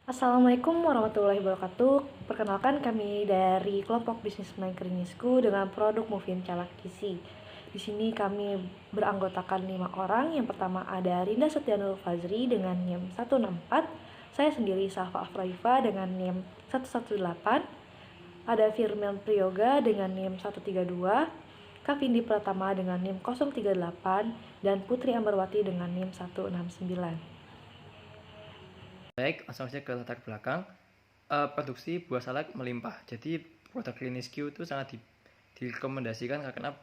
Assalamualaikum warahmatullahi wabarakatuh. Perkenalkan kami dari kelompok bisnis Klinisku dengan produk Movin Calak Gizi. Di sini kami beranggotakan 5 orang. Yang pertama ada Rinda Setianul Fazri dengan NIM 164, saya sendiri Safa Afraifa dengan NIM 118, ada Firman Priyoga dengan NIM 132, Kavindi Pratama dengan NIM 038, dan Putri Ambarwati dengan NIM 169. Baik, langsung saja ke latar belakang. Produksi buah salak melimpah. Jadi produk Klinis Q itu sangat direkomendasikan karena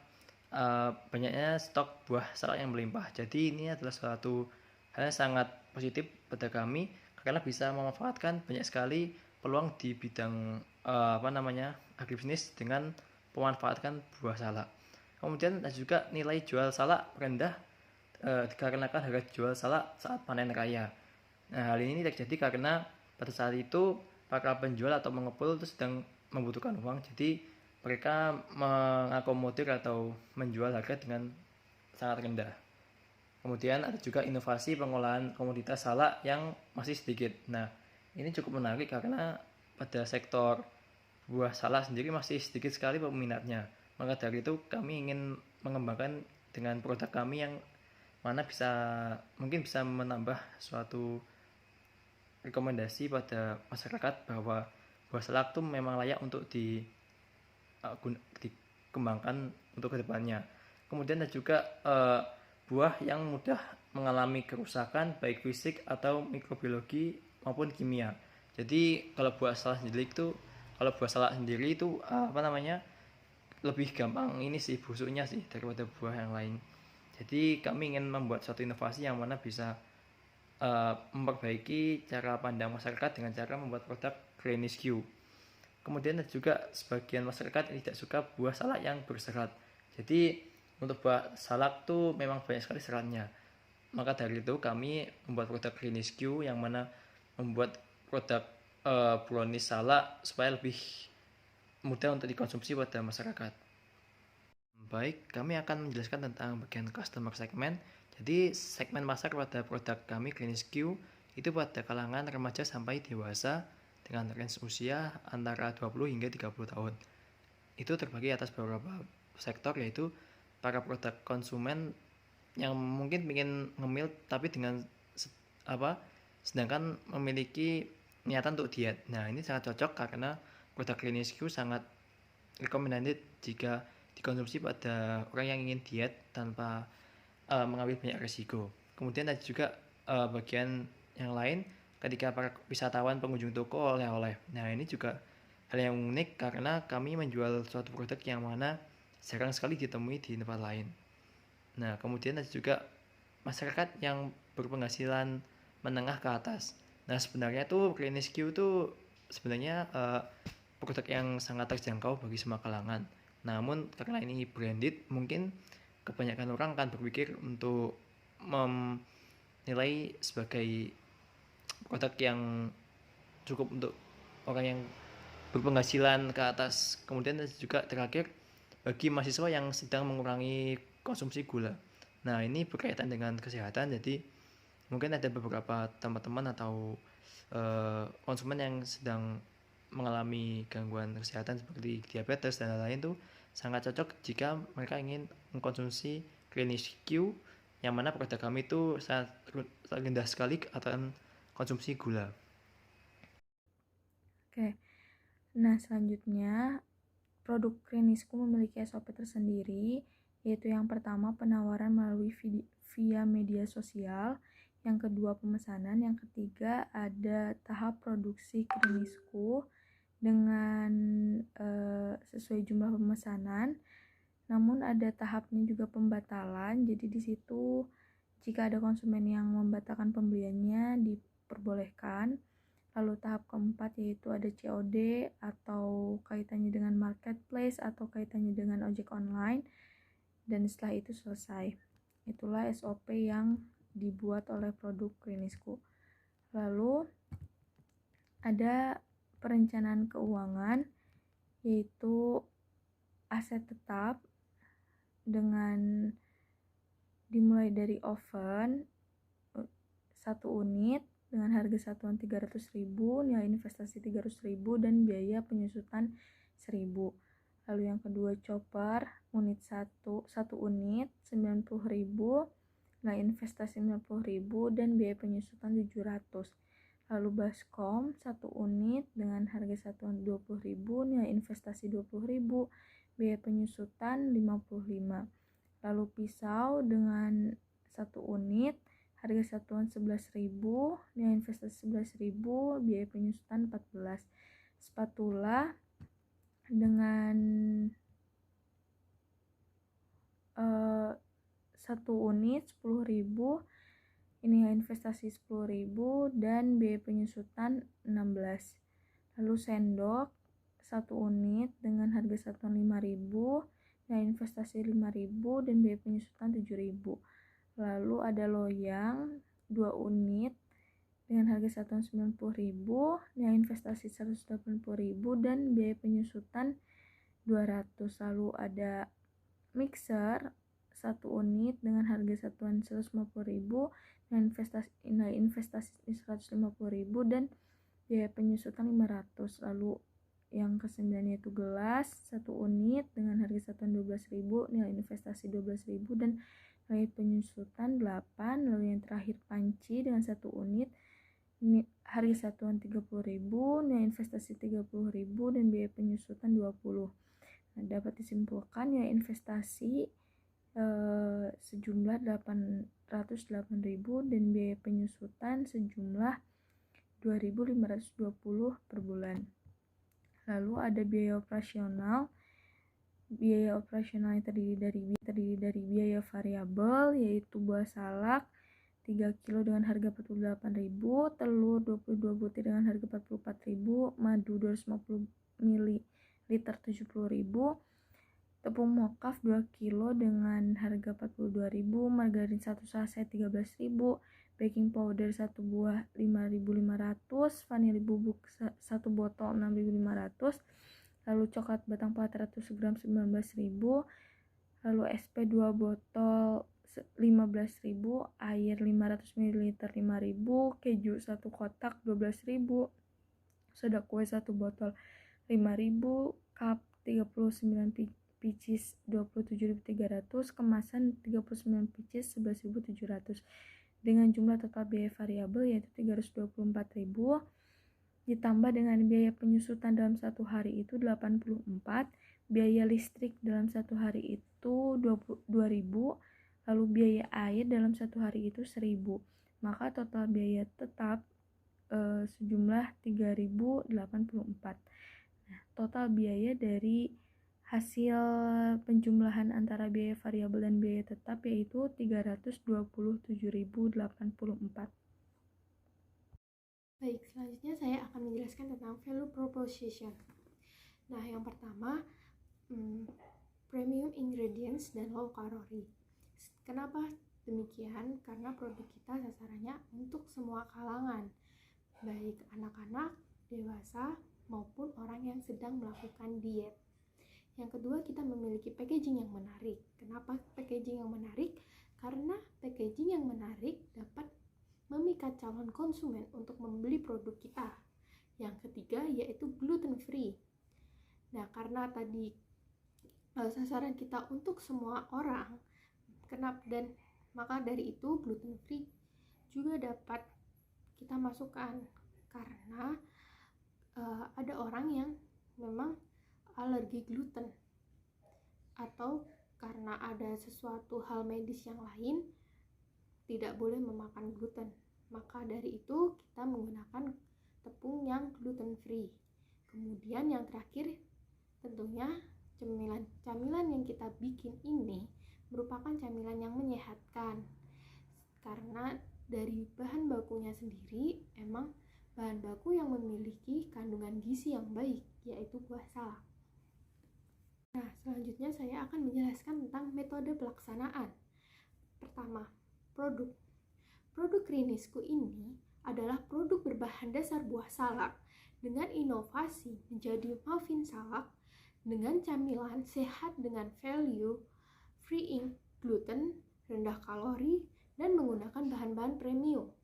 banyaknya stok buah salak yang melimpah. Jadi ini adalah suatu hal yang sangat positif pada kami karena bisa memanfaatkan banyak sekali peluang di bidang agribisnis dengan memanfaatkan buah salak. Kemudian ada juga nilai jual salak rendah dikarenakan harga jual salak saat panen raya. Nah, hal ini terjadi karena pada saat itu para penjual atau pengepul itu sedang membutuhkan uang, jadi mereka mengakomodir atau menjual harga dengan sangat rendah. Kemudian ada juga inovasi pengolahan komoditas salak yang masih sedikit. Nah, ini cukup menarik karena pada sektor buah salak sendiri masih sedikit sekali peminatnya. Maka dari itu kami ingin mengembangkan dengan produk kami yang mana mungkin bisa menambah suatu rekomendasi pada masyarakat bahwa buah salak itu memang layak untuk dikembangkan untuk kedepannya. Kemudian ada juga buah yang mudah mengalami kerusakan baik fisik atau mikrobiologi maupun kimia. Jadi kalau buah salak sendiri itu lebih gampang ini sih busuknya sih daripada buah yang lain. Jadi kami ingin membuat suatu inovasi yang mana bisa memperbaiki cara pandang masyarakat dengan cara membuat produk Green Q. Kemudian ada juga sebagian masyarakat yang tidak suka buah salak yang berserat. Jadi untuk buah salak tuh memang banyak sekali seratnya. Maka dari itu kami membuat produk Green Q yang mana membuat produk brownies salak supaya lebih mudah untuk dikonsumsi pada masyarakat. Baik, kami akan menjelaskan tentang bagian customer segment. Jadi, segmen pasar pada produk kami Klinis Q itu pada kalangan remaja sampai dewasa dengan range usia antara 20 hingga 30 tahun. Itu terbagi atas beberapa sektor, yaitu para produk konsumen yang mungkin ingin ngemil tapi dengan sedangkan memiliki niatan untuk diet. Nah, ini sangat cocok karena produk Klinis Q sangat recommended jika dikonsumsi pada orang yang ingin diet tanpa mengambil banyak risiko. Kemudian ada juga bagian yang lain ketika para wisatawan pengunjung toko oleh-oleh. Nah, ini juga hal yang unik karena kami menjual suatu produk yang mana jarang sekali ditemui di tempat lain. Nah, kemudian ada juga masyarakat yang berpenghasilan menengah ke atas. Nah, sebenarnya tuh Klinis Q itu sebenarnya produk yang sangat terjangkau bagi semua kalangan. Namun karena ini branded, mungkin kebanyakan orang akan berpikir untuk menilai sebagai produk yang cukup untuk orang yang berpenghasilan ke atas. Kemudian juga terakhir bagi mahasiswa yang sedang mengurangi konsumsi gula. Nah, ini berkaitan dengan kesehatan, jadi mungkin ada beberapa teman-teman atau konsumen yang sedang mengalami gangguan kesehatan seperti diabetes dan lain-lain itu sangat cocok jika mereka ingin mengkonsumsi Klinis Q yang mana produk kami itu sangat rendah sekali akan konsumsi gula. Oke, nah selanjutnya produk Klinisku memiliki SOP tersendiri, yaitu yang pertama penawaran melalui via media sosial, yang kedua pemesanan, yang ketiga ada tahap produksi Klinisku dengan sesuai jumlah pemesanan. Namun ada tahapnya juga pembatalan, jadi di situ jika ada konsumen yang membatalkan pembeliannya diperbolehkan. Lalu tahap keempat yaitu ada COD atau kaitannya dengan marketplace atau kaitannya dengan ojek online, dan setelah itu selesai. Itulah SOP yang dibuat oleh produk Klinisku. Lalu ada perencanaan keuangan yaitu aset tetap dengan dimulai dari oven 1 unit, dengan harga satuan 300.000, nilai investasi 300.000 dan biaya penyusutan 1.000. Lalu yang kedua chopper unit 1 unit 90.000, nilai investasi 90.000 dan biaya penyusutan 700. Lalu baskom 1 unit dengan harga satuan 20.000, nilai investasi 20.000, biaya penyusutan 55. Lalu pisau dengan 1 unit, harga satuan 11.000, nilai investasi 11.000, biaya penyusutan 14. Spatula dengan 1 unit 10.000, ini investasi 10.000 dan biaya penyusutan 16. Lalu sendok 1 unit dengan harga satuan 5.000, nilai investasi 5.000 dan biaya penyusutan 7.000. Lalu ada loyang 2 unit dengan harga satuan 90.000, nilai investasi 180.000 dan biaya penyusutan 200. Lalu ada mixer 1 unit dengan harga satuan 150.000, nilai investasi 150.000 dan biaya penyusutan 500. Lalu yang ke-9 yaitu gelas 1 unit dengan harga satuan 12.000, nilai investasi 12.000 dan nilai penyusutan 8. Lalu yang terakhir panci dengan 1 unit, harga satuan 30.000, nilai investasi 30.000 dan biaya penyusutan 20. Nah, dapat disimpulkan nilai investasi sejumlah 808.000 dan biaya penyusutan sejumlah 2.520 per bulan. Lalu ada biaya operasional. Biaya operasional yang terdiri dari biaya variabel, yaitu buah salak 3 kilo dengan harga 48.000, telur 22 butir dengan harga 44.000, madu 250 ml 70.000, tepung mokaf 2 kilo dengan harga 42.000, margarin 1 saset 13.000, baking powder 1 buah 5.500, vanili bubuk 1 botol 6.500, lalu coklat batang 400 gram 19.000, lalu SP 2 botol 15.000, air 500 ml 5.000, keju 1 kotak 12.000, soda kue 1 botol 5.000, cup 39 pieces 27.300, kemasan 39 pieces 11.700. Dengan jumlah total biaya variabel yaitu 324.000 ditambah dengan biaya penyusutan dalam 1 hari itu 84, biaya listrik dalam 1 hari itu 2.000, lalu biaya air dalam 1 hari itu 1.000. Maka total biaya tetap sejumlah 3.084. Nah, total biaya dari hasil penjumlahan antara biaya variabel dan biaya tetap yaitu 327.084. Baik, selanjutnya saya akan menjelaskan tentang value proposition. Nah, yang pertama, premium ingredients dan low calorie. Kenapa demikian? Karena produk kita sasarannya untuk semua kalangan, baik anak-anak, dewasa, maupun orang yang sedang melakukan diet. Yang kedua, kita memiliki packaging yang menarik. Kenapa packaging yang menarik? Karena packaging yang menarik dapat memikat calon konsumen untuk membeli produk kita. Yang ketiga yaitu gluten free. Nah, karena tadi sasaran kita untuk semua orang, dan maka dari itu gluten free juga dapat kita masukkan karena ada orang yang memang alergi gluten atau karena ada sesuatu hal medis yang lain tidak boleh memakan gluten. Maka dari itu kita menggunakan tepung yang gluten free. Kemudian yang terakhir tentunya camilan yang kita bikin ini merupakan camilan yang menyehatkan karena dari bahan bakunya sendiri emang bahan baku yang memiliki kandungan gizi yang baik, yaitu buah salak. Nah, selanjutnya saya akan menjelaskan tentang metode pelaksanaan. Pertama, produk Krinisku ini adalah produk berbahan dasar buah salak dengan inovasi menjadi muffin salak dengan camilan sehat dengan value, free gluten, rendah kalori, dan menggunakan bahan-bahan premium.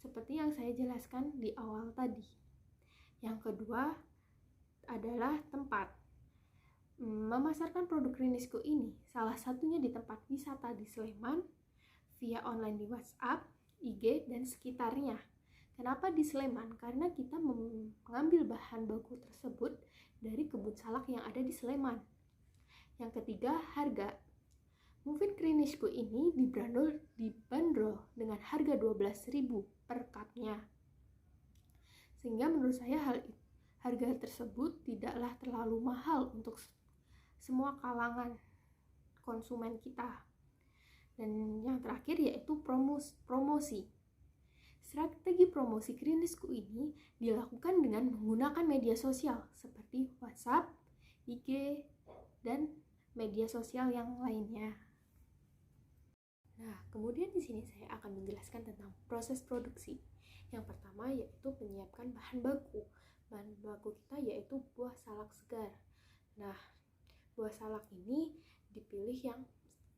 seperti yang saya jelaskan di awal tadi. Yang kedua adalah tempat. Memasarkan produk Klinisku ini salah satunya di tempat wisata di Sleman, via online di WhatsApp, IG, dan sekitarnya. Kenapa di Sleman? Karena kita mengambil bahan baku tersebut dari kebun salak yang ada di Sleman. Yang ketiga, harga. Muffin Klinisku ini dibanderol dengan harga 12.000 per cupnya. Sehingga menurut saya harga tersebut tidaklah terlalu mahal untuk semua kalangan konsumen kita. Dan yang terakhir yaitu promosi. Strategi promosi Klinisku ini dilakukan dengan menggunakan media sosial seperti WhatsApp, IG, dan media sosial yang lainnya. Nah, kemudian di sini saya akan menjelaskan tentang proses produksi. Yang pertama yaitu menyiapkan bahan baku. Bahan baku kita yaitu buah salak segar. Nah, buah salak ini dipilih yang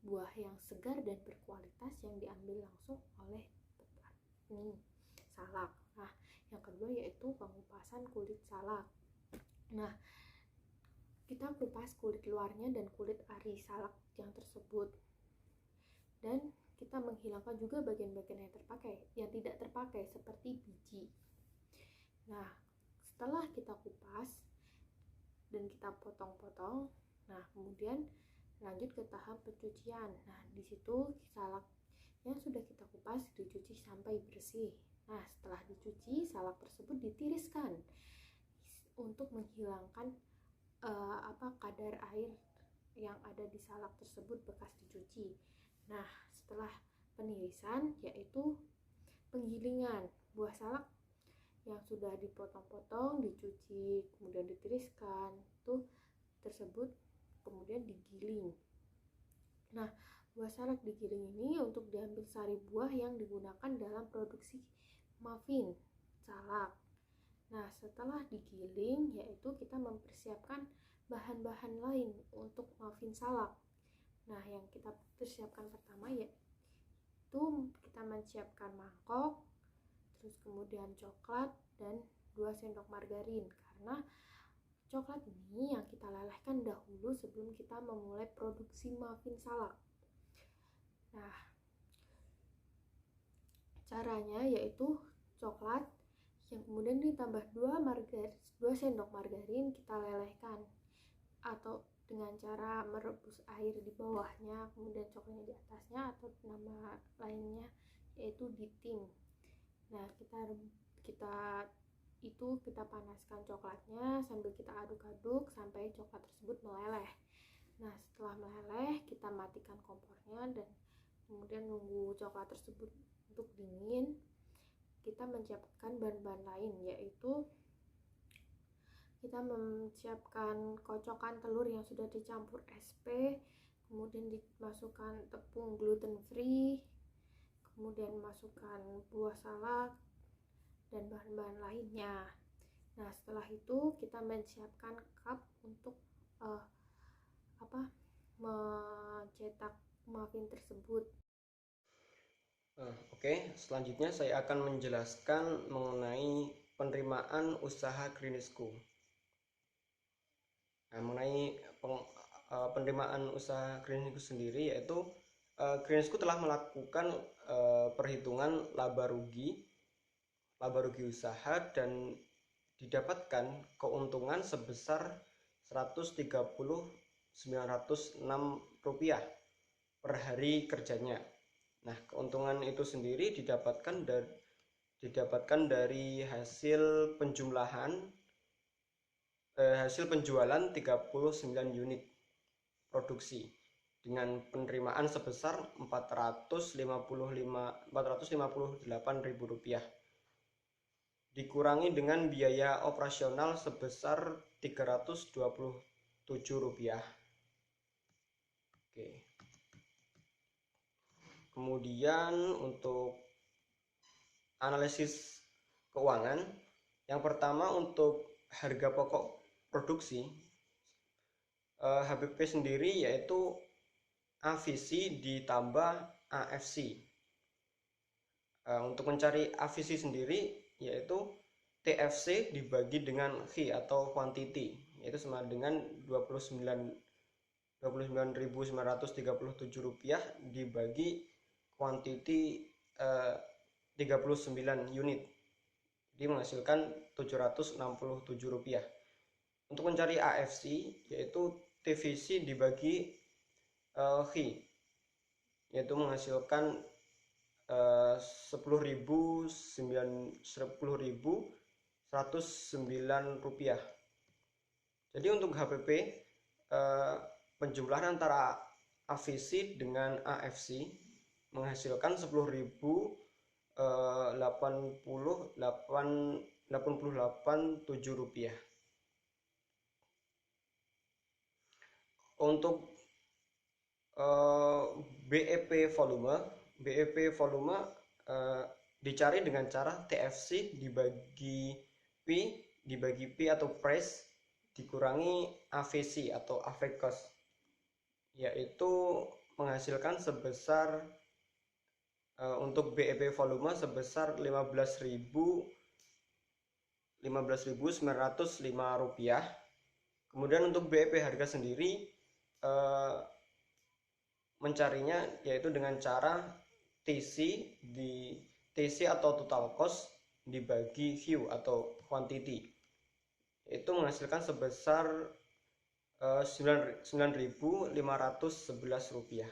buah yang segar dan berkualitas yang diambil langsung oleh petani salak. Nah, yang kedua yaitu pengupasan kulit salak. Nah, kita kupas kulit luarnya dan kulit ari salak yang tersebut. Dan kita menghilangkan juga bagian-bagian yang tidak terpakai seperti biji. Nah, setelah kita kupas dan kita potong-potong, nah kemudian lanjut ke tahap pencucian. Nah, di situ salak yang sudah kita kupas dicuci sampai bersih. Nah, setelah dicuci, salak tersebut ditiriskan untuk menghilangkan kadar air yang ada di salak tersebut bekas dicuci. Nah, setelah penirisan yaitu penggilingan. Buah salak yang sudah dipotong-potong, dicuci, kemudian ditiriskan, tersebut kemudian digiling. Nah, buah salak digiling ini untuk diambil sari buah yang digunakan dalam produksi muffin salak. Nah, setelah digiling yaitu kita mempersiapkan bahan-bahan lain untuk muffin salak. Nah, yang kita persiapkan pertama yaitu kita menyiapkan mangkok, terus kemudian coklat dan 2 sendok margarin, karena coklat ini yang kita lelehkan dahulu sebelum kita memulai produksi muffin salak. Nah, caranya yaitu coklat yang kemudian ditambah 2 sendok margarin kita lelehkan, atau dengan cara merebus air di bawahnya, kemudian coklatnya di atasnya, atau nama lainnya yaitu ditim. Nah, kita panaskan coklatnya sambil kita aduk-aduk sampai coklat tersebut meleleh. Nah, setelah meleleh kita matikan kompornya dan kemudian nunggu coklat tersebut untuk dingin. Kita menyiapkan bahan-bahan lain, yaitu kita menyiapkan kocokan telur yang sudah dicampur SP, kemudian dimasukkan tepung gluten free, kemudian masukkan buah salak dan bahan-bahan lainnya. Nah, setelah itu kita menyiapkan cup untuk mencetak muffin tersebut. Oke, selanjutnya saya akan menjelaskan mengenai penerimaan usaha Klinisku. Nah, mengenai penerimaan usaha Klinisku sendiri, yaitu Klinisku telah melakukan perhitungan laba rugi usaha dan didapatkan keuntungan sebesar Rp130.906 per hari kerjanya. Nah, keuntungan itu sendiri didapatkan dari hasil penjualan 39 unit produksi dengan penerimaan sebesar Rp458.000, dikurangi dengan biaya operasional sebesar Rp327. Oke. Kemudian untuk analisis keuangan, yang pertama untuk harga pokok produksi, HBP sendiri yaitu AVC ditambah AFC. Untuk mencari AVC sendiri yaitu TFC dibagi dengan Q atau quantity, yaitu sama dengan 29.937 rupiah dibagi quantity 39 unit, jadi menghasilkan 767 rupiah. Untuk mencari AFC yaitu TVC dibagi Q, yaitu menghasilkan 10.109 rupiah. Jadi untuk HPP penjumlahan antara AVC dengan AFC menghasilkan 10.088,7 rupiah. Untuk BEP volume dicari dengan cara TFC dibagi P atau price dikurangi AVC atau average cost, yaitu menghasilkan sebesar untuk BEP volume sebesar 15.905 rupiah. Kemudian untuk BEP harga sendiri mencarinya yaitu dengan cara TC atau total cost dibagi Q atau quantity, itu menghasilkan sebesar 9.511 rupiah.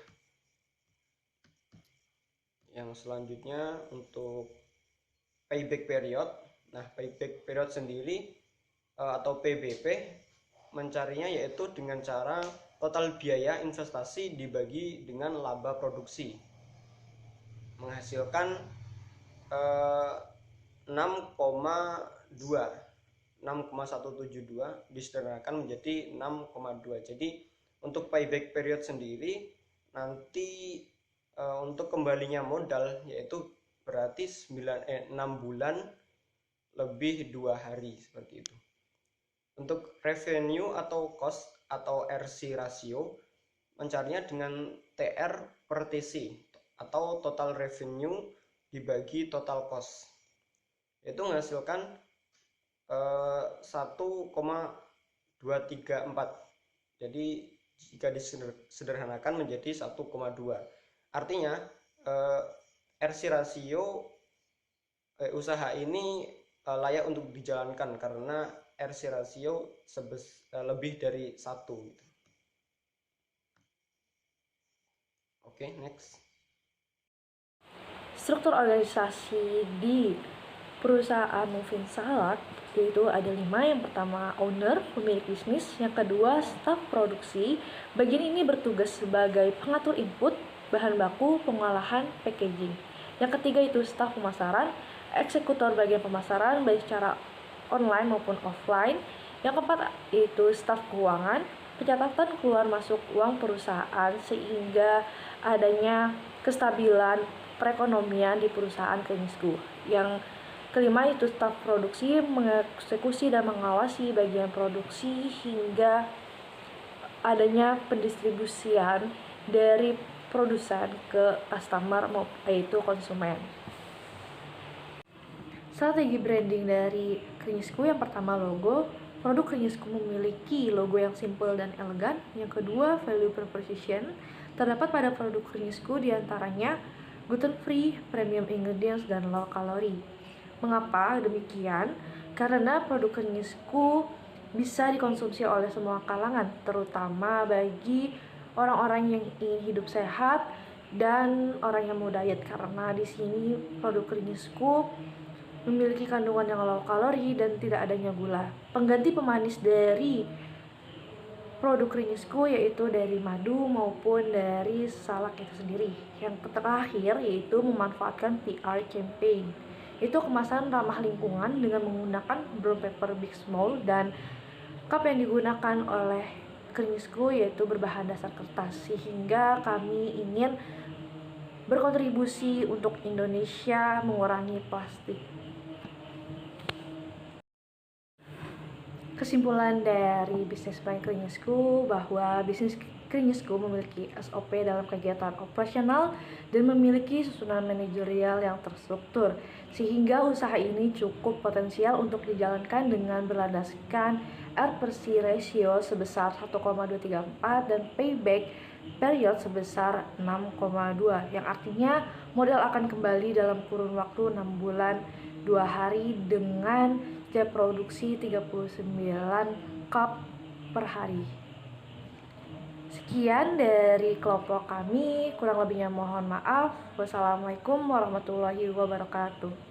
Yang selanjutnya untuk payback period. Nah, payback period sendiri atau PBP mencarinya yaitu dengan cara total biaya investasi dibagi dengan laba produksi, menghasilkan 6,172 disederhanakan menjadi 6,2. Jadi untuk payback period sendiri nanti untuk kembalinya modal yaitu berarti 6 bulan lebih 2 hari seperti itu. Untuk revenue atau cost atau RC ratio mencarinya dengan TR per TC atau total revenue dibagi total cost, itu menghasilkan 1,234. Jadi jika disederhanakan menjadi 1,2. Artinya RC ratio usaha ini layak untuk dijalankan karena RC ratio lebih dari 1 gitu. Oke, next. Struktur organisasi di perusahaan Mufin Salak yaitu ada 5. Yang pertama owner, pemilik bisnis. Yang kedua staf produksi. Bagian ini bertugas sebagai pengatur input, bahan baku, pengolahan, packaging. Yang ketiga itu staf pemasaran, eksekutor bagian pemasaran baik secara online maupun offline. Yang keempat itu staf keuangan, pencatatan keluar masuk uang perusahaan sehingga adanya kestabilan perekonomian di perusahaan Klinisku. Yang kelima itu staf produksi, mengeksekusi dan mengawasi bagian produksi hingga adanya pendistribusian dari produsen ke customer yaitu konsumen. Strategi branding dari Klinisku, yang pertama logo. Produk Klinisku memiliki logo yang simple dan elegan. Yang kedua value proposition. Terdapat pada produk Klinisku diantaranya gluten free, premium ingredients, dan low calorie. Mengapa demikian? Karena produk Klinisku bisa dikonsumsi oleh semua kalangan, terutama bagi orang-orang yang ingin hidup sehat dan orang yang mau diet, karena di sini produk Klinisku memiliki kandungan yang low kalori dan tidak adanya gula. Pengganti pemanis dari produk Klinisku yaitu dari madu maupun dari salak itu sendiri. Yang terakhir yaitu memanfaatkan PR campaign. Itu kemasan ramah lingkungan dengan menggunakan brown paper big small, dan cup yang digunakan oleh Klinisku yaitu berbahan dasar kertas, sehingga kami ingin berkontribusi untuk Indonesia mengurangi plastik. Kesimpulan dari bisnis plan Klinisku bahwa bisnis Klinisku memiliki SOP dalam kegiatan operasional dan memiliki susunan manajerial yang terstruktur, sehingga usaha ini cukup potensial untuk dijalankan dengan berlandaskan R/C ratio sebesar 1,234 dan payback period sebesar 6,2, yang artinya modal akan kembali dalam kurun waktu 6 bulan 2 hari dengan jam produksi 39 cup per hari. Sekian dari kelompok kami, kurang lebihnya mohon maaf. Wassalamualaikum warahmatullahi wabarakatuh.